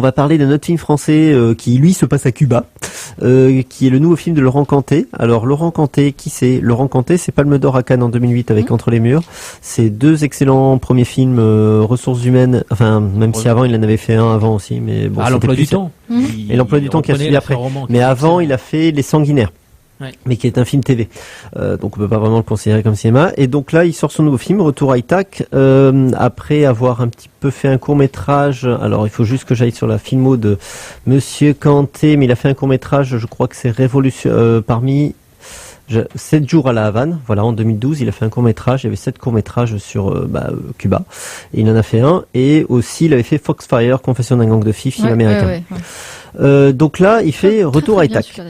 On va parler d'un autre film français qui, lui, se passe à Cuba, qui est le nouveau film de Laurent Canté. Alors, Laurent Canté, qui c'est ? Laurent Canté, c'est Palme d'Or à Cannes en 2008 avec Entre les murs. C'est deux excellents premiers films ressources humaines. Enfin, même si avant, il en avait fait un avant aussi. Mais bon, l'emploi du temps. Et l'emploi du temps qui a suivi après. Mais avant, il a fait Les Sanguinaires. Ouais. Mais qui est un film TV, donc on peut pas vraiment le considérer comme cinéma. Et donc là, il sort son nouveau film, Retour à Ithac, après avoir un petit peu fait un court-métrage. Alors il faut juste que j'aille sur la filmo de Monsieur Canté, mais il a fait un court-métrage, je crois que c'est Révolution, parmi 7 jours à la Havane, voilà, en 2012, il a fait un court-métrage, il y avait 7 courts-métrages sur Cuba, et il en a fait un, et aussi il avait fait Foxfire, Confession d'un gang de filles, film américain. Donc là, il fait Retour à Ithac.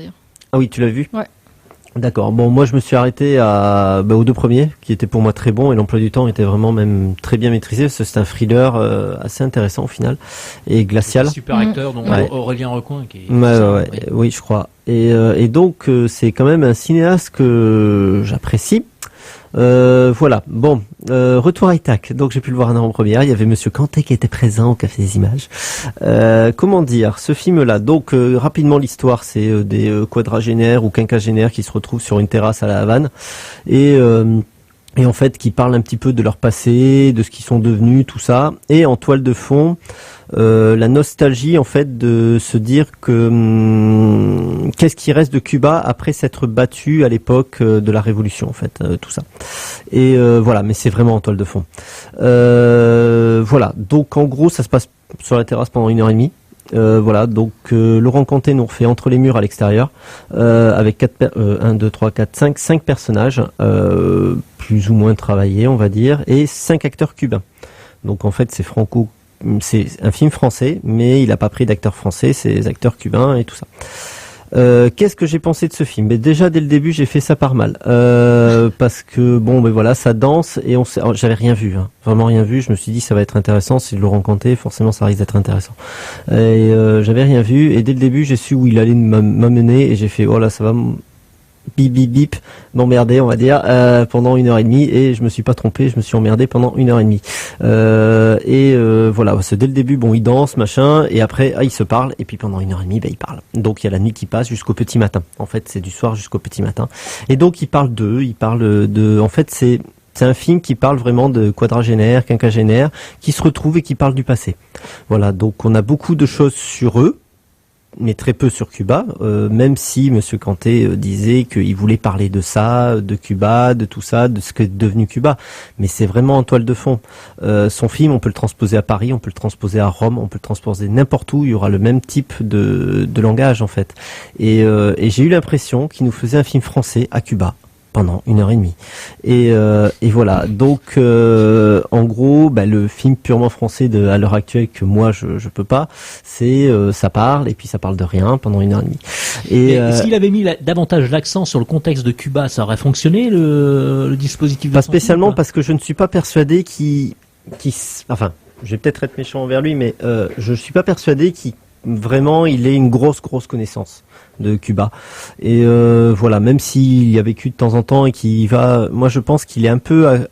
Ah oui, tu l'as vu ? Ouais. D'accord. Bon, moi je me suis arrêté aux deux premiers, qui étaient pour moi très bons, et l'emploi du temps était vraiment même très bien maîtrisé, parce que c'est un thriller assez intéressant au final, et glacial. Super acteur, donc Aurélien Recoing qui est... Oui, je crois. Et donc c'est quand même un cinéaste que j'apprécie. Voilà. Bon, Retour à Ithac. Donc j'ai pu le voir en avant-première. Il y avait Monsieur Canté qui était présent au Café des Images. Comment dire, ce film-là. Donc rapidement l'histoire, c'est des quadragénaires ou quinquagénaires qui se retrouvent sur une terrasse à la Havane et en fait qui parlent un petit peu de leur passé, de ce qu'ils sont devenus, tout ça. Et en toile de fond, la nostalgie en fait de se dire que qu'est-ce qui reste de Cuba après s'être battu à l'époque de la Révolution en fait, tout ça. Et voilà, mais c'est vraiment en toile de fond. Voilà, donc en gros ça se passe sur la terrasse pendant 1h30. Voilà, donc Laurent Canté nous refait Entre les murs à l'extérieur avec 5 personnages plus ou moins travaillés on va dire, et 5 acteurs cubains. Donc en fait c'est un film français, mais il n'a pas pris d'acteurs français, c'est des acteurs cubains et tout ça. Qu'est-ce que j'ai pensé de ce film ? Mais déjà dès le début j'ai fait ça par mal, parce que voilà, ça danse et j'avais rien vu, vraiment rien vu. Je me suis dit ça va être intéressant, c'est Laurent Canté, forcément ça risque d'être intéressant. Et j'avais rien vu et dès le début j'ai su où il allait m'amener et j'ai fait oh là ça va bip bip bip m'emmerder on va dire pendant 1h30 et je me suis pas trompé, je me suis emmerdé pendant 1h30 voilà, c'est dès le début il danse machin et après ils se parlent et puis pendant 1h30 ils parlent, donc il y a la nuit qui passe jusqu'au petit matin, en fait c'est du soir jusqu'au petit matin et donc ils parlent en fait c'est un film qui parle vraiment de quadragénaires, quinquagénaires qui se retrouvent et qui parlent du passé. Voilà, donc on a beaucoup de choses sur eux mais très peu sur Cuba, même si Monsieur Canté disait qu'il voulait parler de ça, de Cuba, de tout ça, de ce que est devenu Cuba. Mais c'est vraiment en toile de fond. Son film, on peut le transposer à Paris, on peut le transposer à Rome, on peut le transposer n'importe où, il y aura le même type de langage en fait. Et j'ai eu l'impression qu'il nous faisait un film français à Cuba pendant 1h30. Et voilà. Donc, en gros, le film purement français à l'heure actuelle que moi je peux pas, c'est ça parle et puis ça parle de rien pendant 1h30. Et s'il avait mis davantage l'accent sur le contexte de Cuba, ça aurait fonctionné le dispositif. Pas spécialement parce que je ne suis pas persuadé enfin, je vais peut-être être méchant envers lui, mais je suis pas persuadé vraiment il ait une grosse connaissance de Cuba et voilà, même s'il y a vécu de temps en temps et moi je pense qu'il est un peu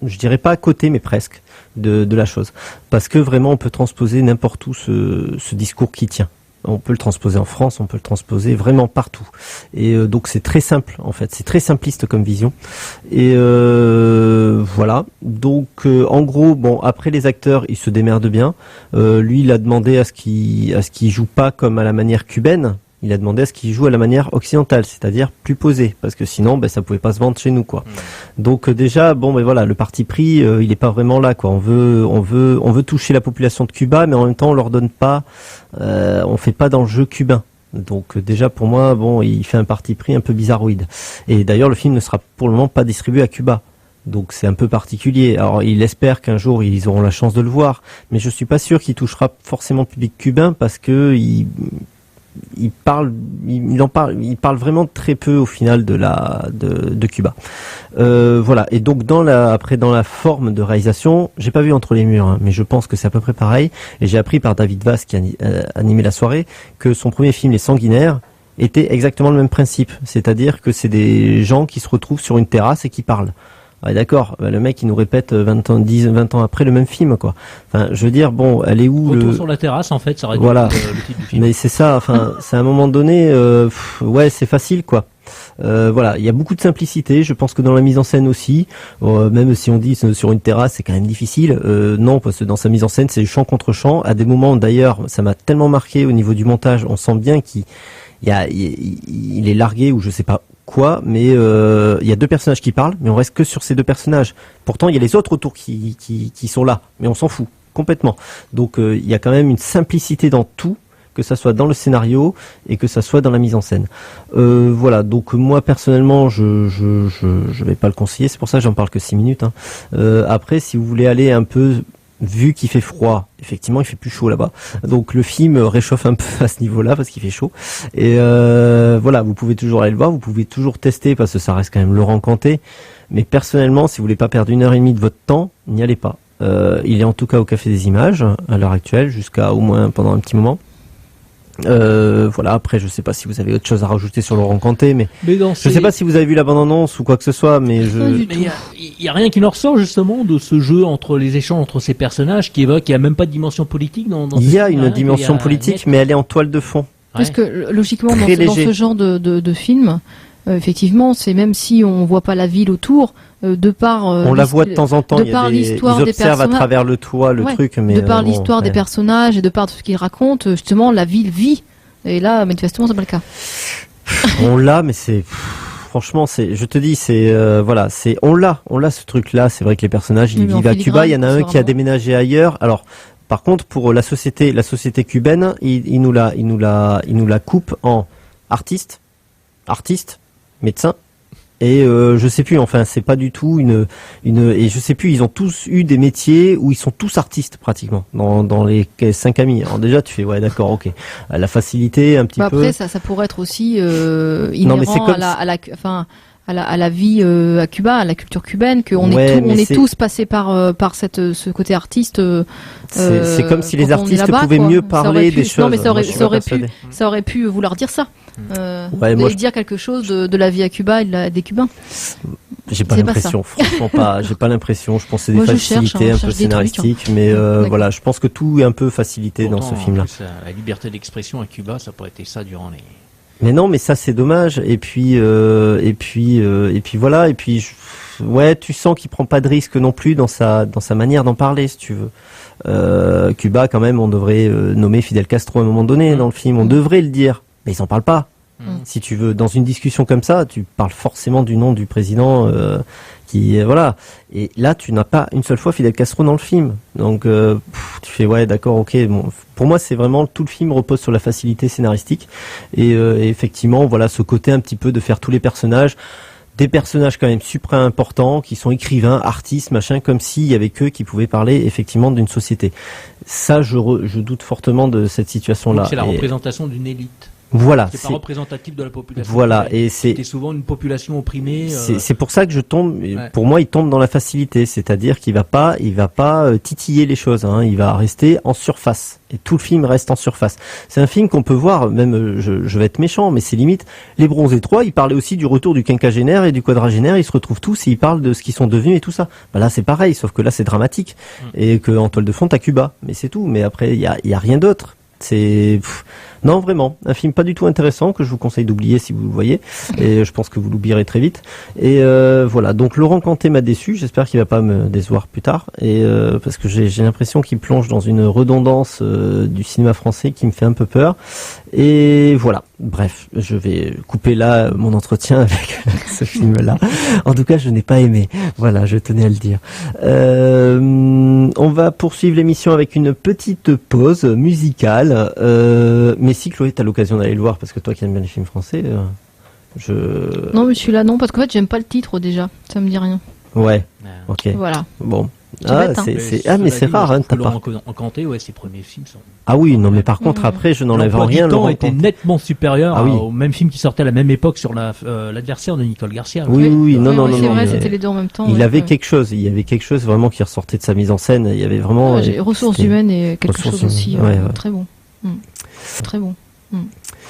je dirais pas à côté mais presque de la chose, parce que vraiment on peut transposer n'importe où ce discours qui tient. On peut le transposer en France, on peut le transposer vraiment partout. Et donc c'est très simple en fait, c'est très simpliste comme vision. Et voilà. Donc en gros, après les acteurs, ils se démerdent bien. Lui, il a demandé à ce qu'il joue pas comme à la manière cubaine. Il a demandé à ce qu'il joue à la manière occidentale, c'est-à-dire plus posé, parce que sinon, ça pouvait pas se vendre chez nous, quoi. Donc déjà, voilà, le parti pris, il est pas vraiment là, quoi. On veut toucher la population de Cuba, mais en même temps, on leur donne pas, on fait pas dans le jeu cubain. Donc déjà pour moi, il fait un parti pris un peu bizarroïde. Et d'ailleurs, le film ne sera pour le moment pas distribué à Cuba. Donc c'est un peu particulier. Alors il espère qu'un jour ils auront la chance de le voir, mais je suis pas sûr qu'il touchera forcément le public cubain parce que il parle vraiment très peu au final de Cuba. Voilà. Et donc dans la forme de réalisation, j'ai pas vu Entre les murs, mais je pense que c'est à peu près pareil. Et j'ai appris par David Vaz qui a animé la soirée que son premier film Les Sanguinaires était exactement le même principe, c'est-à-dire que c'est des gens qui se retrouvent sur une terrasse et qui parlent. Ouais, d'accord, bah, le mec il nous répète 20 ans après le même film, quoi. Enfin, je veux dire, bon, elle est où Retour sur la terrasse, en fait, ça aurait dû Voilà. être le titre du film. Mais c'est ça, enfin, c'est à un moment donné, ouais, c'est facile, quoi. Voilà, il y a beaucoup de simplicité. Je pense que dans la mise en scène aussi, même si on dit sur une terrasse, c'est quand même difficile. Non, parce que dans sa mise en scène, c'est champ contre champ. À des moments, d'ailleurs, ça m'a tellement marqué au niveau du montage. On sent bien qu'il est largué ou je sais pas quoi, mais il y a deux personnages qui parlent, mais on reste que sur ces deux personnages. Pourtant, il y a les autres autour qui sont là, mais on s'en fout complètement. Donc, il y a quand même une simplicité dans tout, que ça soit dans le scénario et que ça soit dans la mise en scène. Voilà, donc moi personnellement je vais pas le conseiller, c'est pour ça que j'en parle que 6 minutes. Hein. Après, si vous voulez aller un peu, vu qu'il fait froid, effectivement il fait plus chaud là-bas, donc le film réchauffe un peu à ce niveau-là parce qu'il fait chaud. Et voilà, vous pouvez toujours aller le voir, vous pouvez toujours tester parce que ça reste quand même Laurent Canté. Mais personnellement, si vous voulez pas perdre 1h30 de votre temps, n'y allez pas. Il est en tout cas au Café des Images à l'heure actuelle, jusqu'à au moins pendant un petit moment. Voilà, après je sais pas si vous avez autre chose à rajouter sur Laurent Canté, mais je sais pas si vous avez vu la bande-annonce ou quoi que ce soit, mais il y a rien qui leur ressort justement de ce jeu entre les échanges entre ces personnages qui évoque, il y a même pas de dimension politique dans il y a une dimension politique, mais elle est en toile de fond. Parce que logiquement dans ce genre de film, effectivement, c'est même si on voit pas la ville autour, de par on la voit de temps en temps, de par l'histoire ils observent à travers le toit le truc, mais de par l'histoire des personnages et de par tout ce qu'ils racontent, justement la ville vit. Et là, manifestement, c'est pas le cas. On l'a, mais c'est franchement, je te dis, voilà, on l'a ce truc-là. C'est vrai que les personnages ils vivent à Cuba. Il y en a un qui a déménagé ailleurs. Alors, par contre, pour la société cubaine, il nous la coupe en artiste, médecin. Et je sais plus, enfin c'est pas du tout et je sais plus, ils ont tous eu des métiers où ils sont tous artistes pratiquement dans les 5 amis. Alors déjà tu fais ouais d'accord, ok, la facilité un petit peu. Après ça pourrait être aussi inhérent à la vie à Cuba, à la culture cubaine, qu'on est tous passés par ce côté artiste. C'est comme si les artistes pouvaient mieux parler des choses. Non, mais ça aurait pu vouloir dire ça. Dire quelque chose de la vie à Cuba et des Cubains. J'ai pas l'impression, franchement pas. J'ai pas l'impression. Je pense que c'est des facilités un peu scénaristiques, mais voilà, je pense que tout est un peu facilité dans ce film-là. La liberté d'expression à Cuba, ça pourrait être ça durant les. Mais non, mais ça c'est dommage. Et puis voilà. Et puis ouais, tu sens qu'il prend pas de risque non plus dans sa manière d'en parler, si tu veux. Cuba, quand même, on devrait nommer Fidel Castro à un moment donné dans le film. On devrait le dire, mais ils en parlent pas. Si tu veux, dans une discussion comme ça, tu parles forcément du nom du président voilà. Et là, tu n'as pas une seule fois Fidel Castro dans le film. Donc, tu fais ouais, d'accord, ok. Bon, pour moi, c'est vraiment tout le film repose sur la facilité scénaristique et effectivement, voilà, ce côté un petit peu de faire tous les personnages. Des personnages quand même super importants qui sont écrivains, artistes, machin, comme s'il y avait qu'eux qui pouvaient parler effectivement d'une société. Ça, je doute fortement de cette situation-là. Donc c'est la représentation d'une élite. Voilà, c'est pas représentatif de la population. Voilà, et c'est souvent une population opprimée. C'est pour ça que je tombe. Ouais. Pour moi, il tombe dans la facilité, c'est-à-dire qu'il va pas titiller les choses. Hein, il va rester en surface. Et tout le film reste en surface. C'est un film qu'on peut voir. Même, je vais être méchant, mais c'est limite. Les Bronzés 3, ils parlaient aussi du retour du quinquagénaire et du quadragénaire. Ils se retrouvent tous et ils parlent de ce qu'ils sont devenus et tout ça. Bah là, c'est pareil, sauf que là, c'est dramatique et que en toile de fond, t'as Cuba. Mais c'est tout. Mais après, il y a rien d'autre. Non, vraiment, un film pas du tout intéressant que je vous conseille d'oublier si vous le voyez, et je pense que vous l'oublierez très vite. Et voilà, donc Laurent Canté m'a déçu, j'espère qu'il va pas me décevoir plus tard, et parce que j'ai l'impression qu'il plonge dans une redondance du cinéma français qui me fait un peu peur. Et voilà, bref, je vais couper là mon entretien avec ce film-là. En tout cas, je n'ai pas aimé. Voilà, je tenais à le dire. On va poursuivre l'émission avec une petite pause musicale. Mais si Chloé, t'as l'occasion d'aller le voir, parce que toi qui aimes bien les films français, Non, mais celui-là, non, parce qu'en fait, j'aime pas le titre déjà. Ça me dit rien. Ouais, ok. Voilà. Bon. Bête, hein. Mais c'est rare, hein, t'as pas. En Canté, ouais, ses premiers films sont. Ah oui, non, mais par contre, après, je n'enlève rien. Laurent était nettement supérieur au même film qui sortait à la même époque sur l'adversaire de Nicole Garcia. Oui, non. C'est vrai, c'était les deux en même temps. Il avait quelque chose, vraiment qui ressortait de sa mise en scène. Il y avait vraiment. Ressources humaines et quelque chose aussi. Très bon. Très bon.